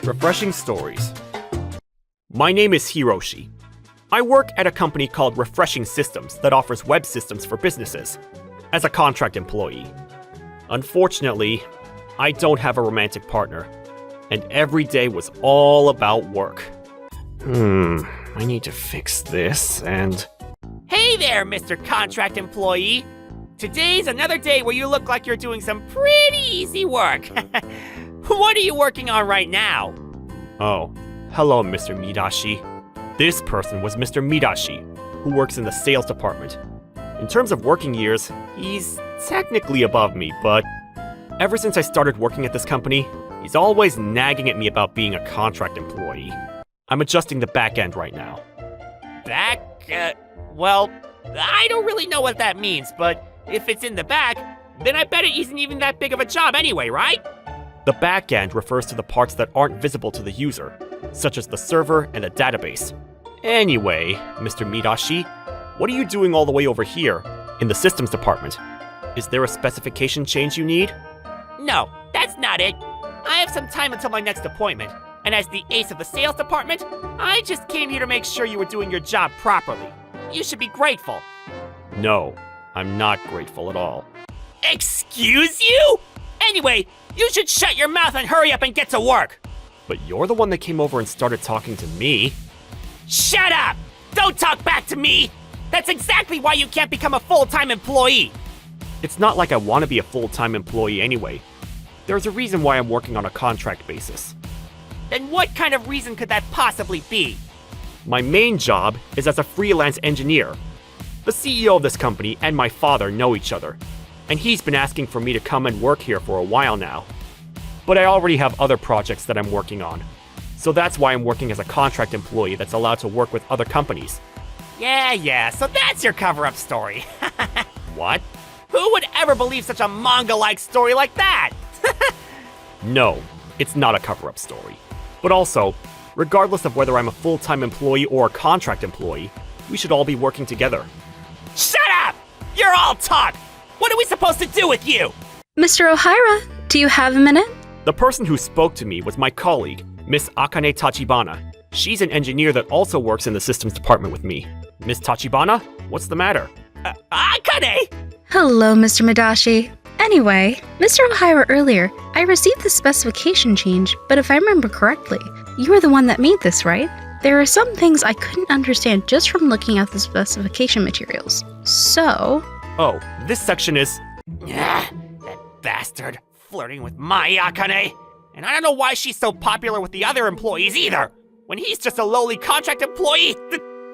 Refreshing stories. My name is Hiroshi. I work at a company called Refreshing Systems that offers web systems for businesses, as a contract employee. Unfortunately, I don't have a romantic partner, and every day was all about work. I need to fix this and... Hey there, Mr. Contract Employee! Today's another day where you look like you're doing some pretty easy work. What are you working on right now? Oh, hello, Mr. Midashi. This person was Mr. Midashi, who works in the sales department. In terms of working years, he's technically above me, but ever since I started working at this company, he's always nagging at me about being a contract employee. I'm adjusting the back end right now. Well, I don't really know what that means, but if it's in the back, then I bet it isn't even that big of a job anyway, right? The back end refers to the parts that aren't visible to the user, such as the server and the database. Anyway, Mr. Midashi, what are you doing all the way over here, in the systems department? Is there a specification change you need? No, that's not it. I have some time until my next appointment, and as the ace of the sales department, I just came here to make sure you were doing your job properly. You should be grateful. No, I'm not grateful at all. Excuse you? Anyway, you should shut your mouth and hurry up and get to work. But you're the one that came over and started talking to me. Shut up! Don't talk back to me! That's exactly why you can't become a full-time employee! It's not like I want to be a full-time employee anyway. There's a reason why I'm working on a contract basis. Then what kind of reason could that possibly be? My main job is as a freelance engineer. The CEO of this company and my father know each other, and he's been asking for me to come and work here for a while now. But I already have other projects that I'm working on, so that's why I'm working as a contract employee that's allowed to work with other companies. Yeah, so that's your cover-up story. What? Who would ever believe such a manga-like story like that? No, it's not a cover-up story. But also, regardless of whether I'm a full-time employee or a contract employee, we should all be working together. Shut up! You're all talk! What are we supposed to do with you? Mr. Ohira, do you have a minute? The person who spoke to me was my colleague, Miss Akane Tachibana. She's an engineer that also works in the systems department with me. Miss Tachibana, what's the matter? Akane! Hello, Mr. Midashi. Anyway, Mr. Ohira, earlier, I received the specification change, but if I remember correctly, you were the one that made this, right? There are some things I couldn't understand just from looking at the specification materials. So... Oh, this section is... That bastard, flirting with my Akane. And I don't know why she's so popular with the other employees either, when he's just a lowly contract employee.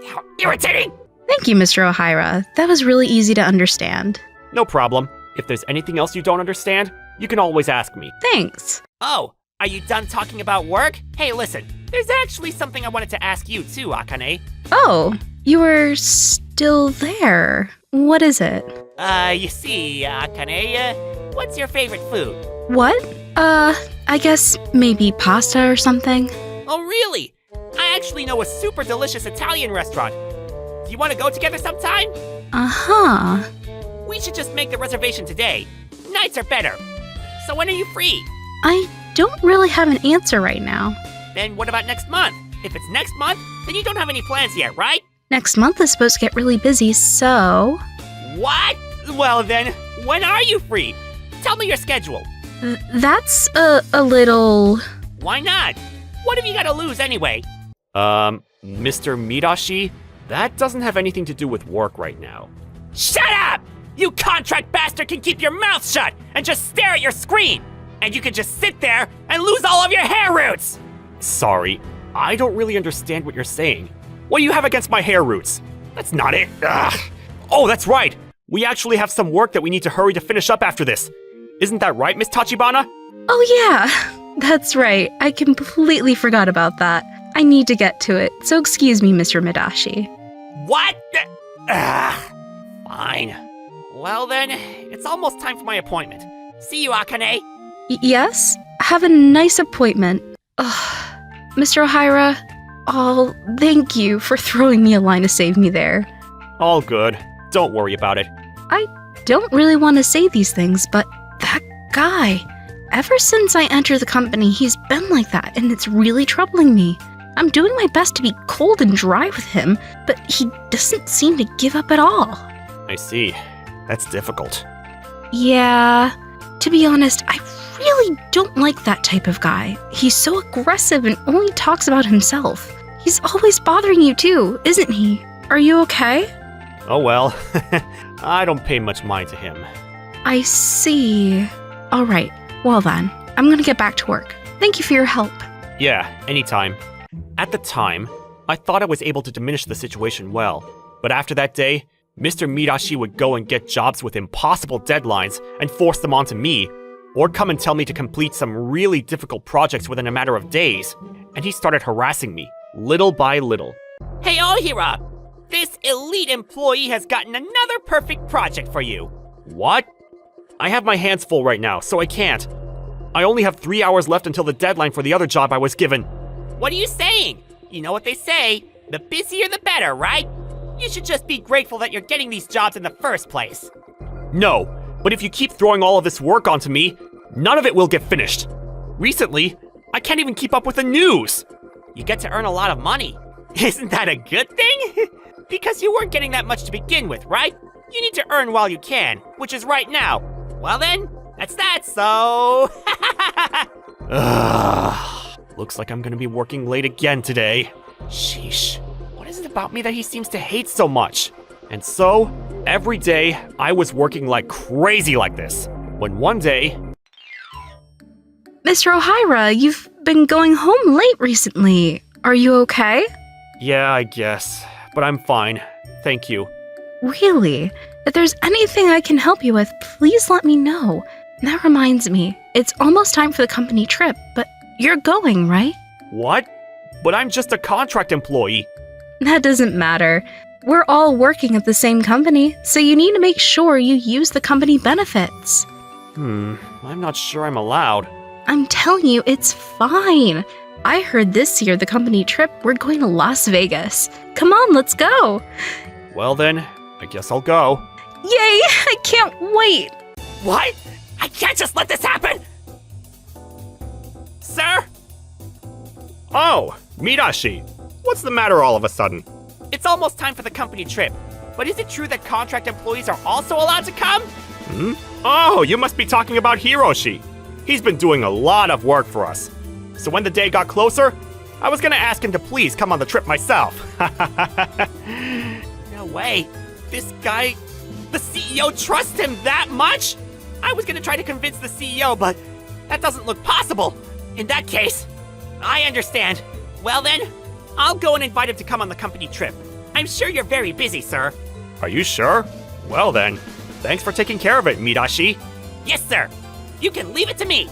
How irritating! Thank you, Mr. Ohira. That was really easy to understand. No problem. If there's anything else you don't understand, you can always ask me. Thanks. Oh, are you done talking about work? Hey, listen, there's actually something I wanted to ask you too, Akane. Oh, you are still there. What is it? You see, Akane, what's your favorite food? What? I guess maybe pasta or something? Oh, really? I actually know a super delicious Italian restaurant. Do you want to go together sometime? Uh-huh. We should just make the reservation today. Nights are better. So when are you free? I don't really have an answer right now. Then what about next month? If it's next month, then you don't have any plans yet, right? Next month is supposed to get really busy, so... What? Well then, when are you free? Tell me your schedule. That's a little... Why not? What have you got to lose anyway? Mr. Midashi, that doesn't have anything to do with work right now. Shut up! You contract bastard can keep your mouth shut and just stare at your screen! And you can just sit there and lose all of your hair roots! Sorry, I don't really understand what you're saying. What do you have against my hair roots? That's not it. Ugh. Oh, that's right! We actually have some work that we need to hurry to finish up after this. Isn't that right, Miss Tachibana? Oh yeah, that's right. I completely forgot about that. I need to get to it, so excuse me, Mr. Midashi. What? Fine. Well then, it's almost time for my appointment. See you, Akane. Yes? Have a nice appointment. Ugh. Mr. Ohira, thank you for throwing me a line to save me there. All good. Don't worry about it. I don't really want to say these things, but that guy, Ever since I entered the company, he's been like that, and it's really troubling me. I'm doing my best to be cold and dry with him, but he doesn't seem to give up at all. I see. That's difficult. Yeah, to be honest, I really don't like that type of guy. He's so aggressive and only talks about himself. He's always bothering you too, isn't he? Are you okay? Oh well, I don't pay much mind to him. I see. All right, well then, I'm gonna get back to work. Thank you for your help. Yeah, anytime. At the time, I thought I was able to diminish the situation well, but after that day, Mr. Mirashi would go and get jobs with impossible deadlines and force them onto me, or come and tell me to complete some really difficult projects within a matter of days, and he started harassing me, little by little. Hey, Ohira! This elite employee has gotten another perfect project for you. What? I have my hands full right now, so I can't. I only have 3 hours left until the deadline for the other job I was given. What are you saying? You know what they say, the busier the better, right? You should just be grateful that you're getting these jobs in the first place. No, but if you keep throwing all of this work onto me, none of it will get finished. Recently, I can't even keep up with the news. You get to earn a lot of money. Isn't that a good thing? Because you weren't getting that much to begin with, right? You need to earn while you can, which is right now. Well then, that's that, so... Looks like I'm gonna be working late again today. Sheesh. What is it about me that he seems to hate so much? And so, every day, I was working like crazy like this. When one day... Mr. Ohira, you've been going home late recently. Are you okay? Yeah, I guess. But I'm fine. Thank you. Really? If there's anything I can help you with, please let me know. That reminds me, it's almost time for the company trip, but you're going, right? What? But I'm just a contract employee. That doesn't matter. We're all working at the same company, so you need to make sure you use the company benefits. I'm not sure I'm allowed. I'm telling you, it's fine. I heard this year the company trip, we're going to Las Vegas. Come on, let's go. Well then, I guess I'll go. Yay, I can't wait. What? I can't just let this happen! Sir? Oh, Mirashi. What's the matter all of a sudden? It's almost time for the company trip. But is it true that contract employees are also allowed to come? Oh, you must be talking about Hiroshi. He's been doing a lot of work for us. So when the day got closer, I was gonna ask him to please come on the trip myself. No way. This guy, the CEO, trusts him that much? I was gonna try to convince the CEO, but that doesn't look possible. In that case, I understand. Well then, I'll go and invite him to come on the company trip. I'm sure you're very busy, sir. Are you sure? Well then, thanks for taking care of it, Mirashi. Yes, sir. You can leave it to me.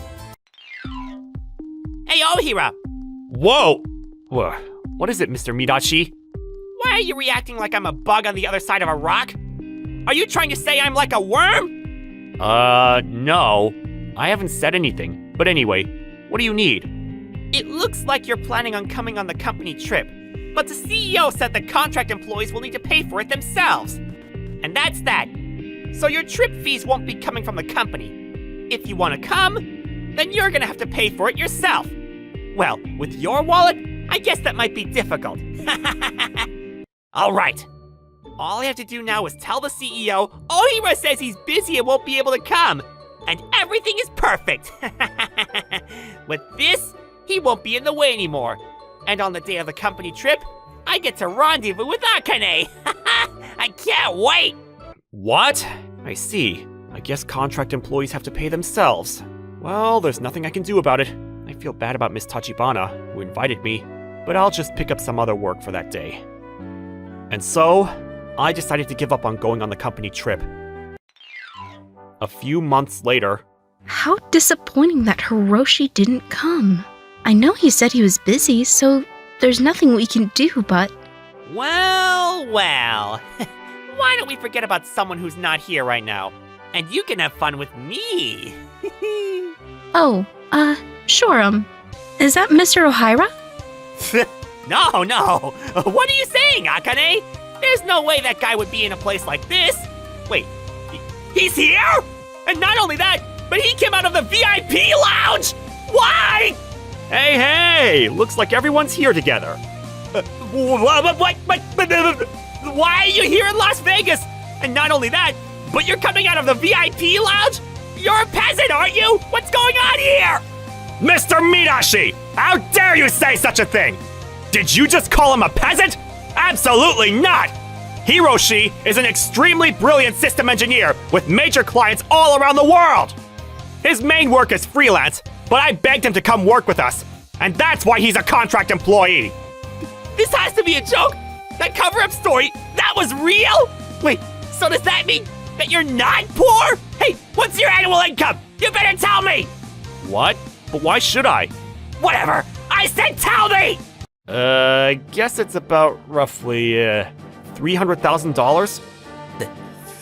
Hey, Ohira. Whoa! What is it, Mr. Mirashi? Why are you reacting like I'm a bug on the other side of a rock? Are you trying to say I'm like a worm? No. I haven't said anything. But anyway, what do you need? It looks like you're planning on coming on the company trip, but the CEO said that contract employees will need to pay for it themselves. And that's that. So your trip fees won't be coming from the company. If you want to come, then you're gonna have to pay for it yourself. Well, with your wallet, I guess that might be difficult. All right. All I have to do now is tell the CEO Ohira says he's busy and won't be able to come, and everything is perfect. With this, he won't be in the way anymore. And on the day of the company trip, I get to rendezvous with Akane. I can't wait. What? I see. I guess contract employees have to pay themselves. Well, there's nothing I can do about it. I feel bad about Miss Tachibana, who invited me, but I'll just pick up some other work for that day. And so, I decided to give up on going on the company trip. A few months later... How disappointing that Hiroshi didn't come. I know he said he was busy, so there's nothing we can do but... Well. Why don't we forget about someone who's not here right now? And you can have fun with me. Oh, sure, is that Mr. Ohira? No. What are you saying, Akane? There's no way that guy would be in a place like this. Wait, he's here? And not only that, but he came out of the VIP lounge! Why? Hey, looks like everyone's here together. What? Why are you here in Las Vegas? And not only that, but you're coming out of the VIP lounge? You're a peasant, aren't you? What's going on here? Mr. Midashi! How dare you say such a thing? Did you just call him a peasant? Absolutely not! Hiroshi is an extremely brilliant system engineer with major clients all around the world. His main work is freelance, but I begged him to come work with us, and that's why he's a contract employee. This has to be a joke! That cover-up story, that was real? Wait, so does that mean that you're not poor? Hey, what's your annual income? You better tell me! What? But why should I? Whatever! I said tell me! I guess it's about roughly, $300,000?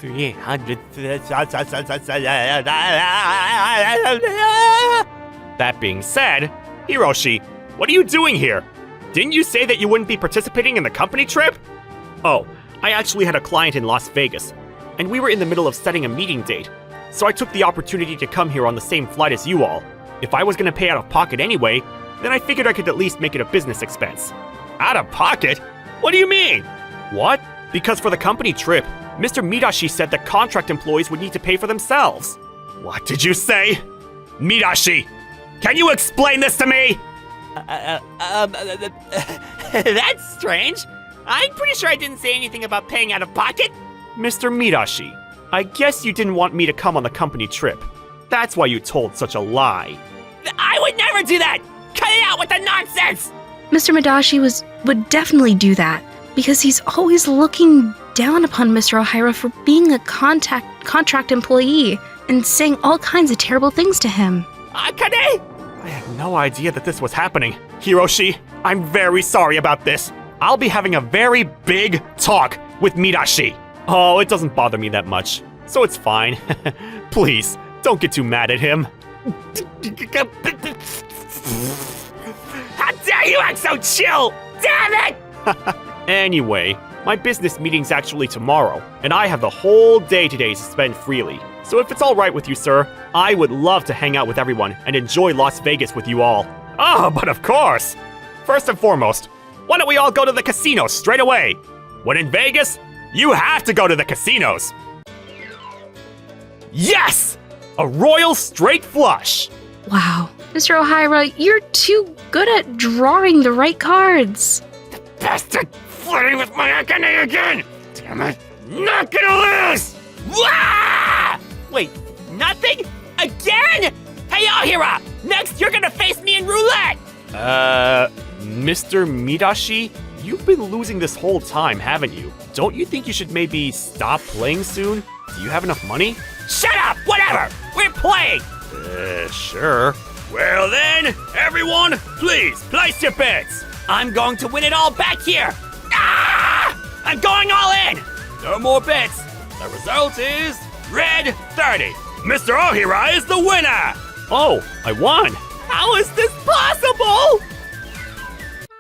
300. That being said, Hiroshi, what are you doing here? Didn't you say that you wouldn't be participating in the company trip? Oh, I actually had a client in Las Vegas, and we were in the middle of setting a meeting date, so I took the opportunity to come here on the same flight as you all. If I was gonna pay out of pocket anyway, then I figured I could at least make it a business expense. Out of pocket? What do you mean? What? Because for the company trip, Mr. Midashi said that contract employees would need to pay for themselves. What did you say? Midashi, can you explain this to me? That's strange. I'm pretty sure I didn't say anything about paying out of pocket. Mr. Midashi, I guess you didn't want me to come on the company trip. That's why you told such a lie. I would never do that! Cut it out with the nonsense! Mr. Midashi would definitely do that because he's always looking down upon Mr. Ohira for being a contract employee and saying all kinds of terrible things to him. Akane! I had no idea that this was happening. Hiroshi, I'm very sorry about this. I'll be having a very big talk with Midashi. Oh, it doesn't bother me that much, so it's fine. Please, don't get too mad at him. How dare you act so chill! Damn it! Anyway, my business meeting's actually tomorrow, and I have the whole day today to spend freely. So if it's all right with you, sir, I would love to hang out with everyone and enjoy Las Vegas with you all. Oh, but of course! First and foremost, why don't we all go to the casinos straight away? When in Vegas, you have to go to the casinos. Yes! A royal straight flush! Wow, Mr. Ohira, you're too good at drawing the right cards. Bastard! Flirting with my Akane again! Damn it! Not gonna lose! Wah! Wait, nothing? Again? Hey, Ohira! Next, you're gonna face me in roulette! Mr. Midashi, you've been losing this whole time, haven't you? Don't you think you should maybe stop playing soon? Do you have enough money? Shut up! Whatever! We're playing! Sure. Well then, everyone, please place your bets. I'm going to win it all back here! Ah! I'm going all in! No more bets. The result is red 30. Mr. Ohira is the winner! Oh, I won! How is this possible?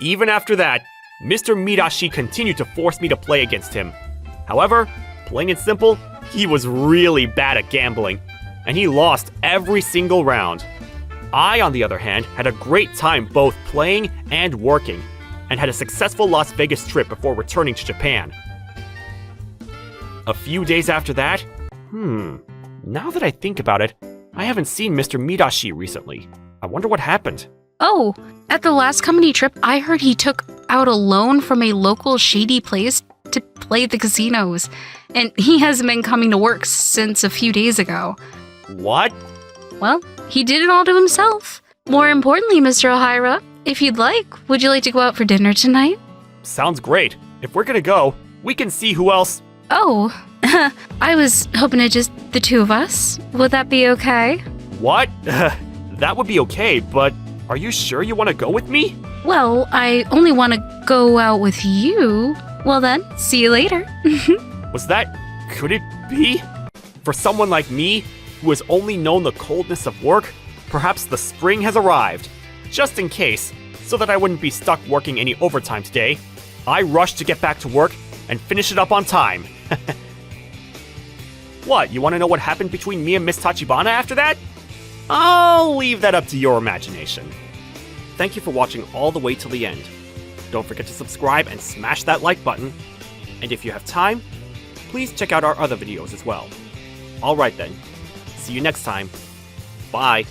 Even after that, Mr. Midashi continued to force me to play against him. However, plain and simple, he was really bad at gambling, and he lost every single round. I, on the other hand, had a great time both playing and working, and had a successful Las Vegas trip before returning to Japan. A few days after that, now that I think about it, I haven't seen Mr. Midashi recently. I wonder what happened. Oh, at the last company trip, I heard he took out a loan from a local shady place to play the casinos, and he hasn't been coming to work since a few days ago. What? Well, he did it all to himself. More importantly, Mr. Ohira, if you'd like, would you like to go out for dinner tonight? Sounds great. If we're gonna go, we can see who else. Oh, I was hoping it just the two of us. Would that be okay? What? That would be okay, but are you sure you want to go with me? Well, I only want to go out with you. Well then, see you later. Could it be? For someone like me, who has only known the coldness of work, perhaps the spring has arrived. Just in case, so that I wouldn't be stuck working any overtime today, I rushed to get back to work and finish it up on time. What, you want to know what happened between me and Miss Tachibana after that? I'll leave that up to your imagination. Thank you for watching all the way till the end. Don't forget to subscribe and smash that like button. And if you have time, please check out our other videos as well. Alright then, see you next time. Bye.